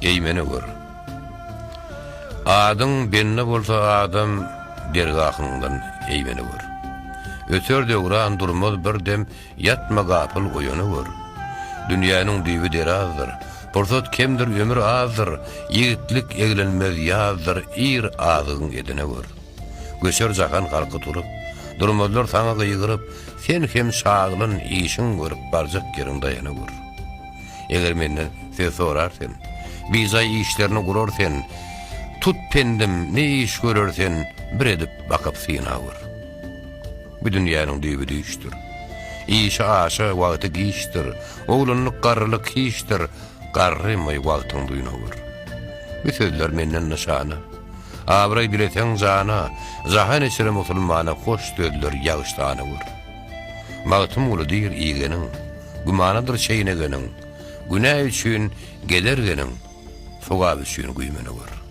Eýmenewer. Adyň benne bolsa adam dergahyndan eýmenewer. Öter döwran durmaz bir dem yatma gapyl goýanywer. Dünýäniň düýbi derazdyr. Porsat kemdir ömür azdyr. Ýigitlik eglenmez ýazdyr. Ir adyň edinewer. Göçer jakan halky turup, durmazlar saňa gyýgyryp, sen hem şaglyn işiň görüp barjak ýeriň daýanywer. Eger menden sen sorarsen, bizay işlerini gurarsen, tut pendim ne iş görürsen, bir edip bakıp sinawer. Bu dünýäniň düýbi düşdür. İşe aşa wagty gişdir. Oğlunlyk garrylyk kişdir. Garrymy wagtyň duýnawer. Bu sözler menden nişana. Abray dileten jana, zahan içire musulmana hoş sözler ýagşdanywer. Magtymguly diýir iýgeniň, gumanadyr şeýnegeniň, günä üçin gedergeniň, sowab üçin güýmenewer.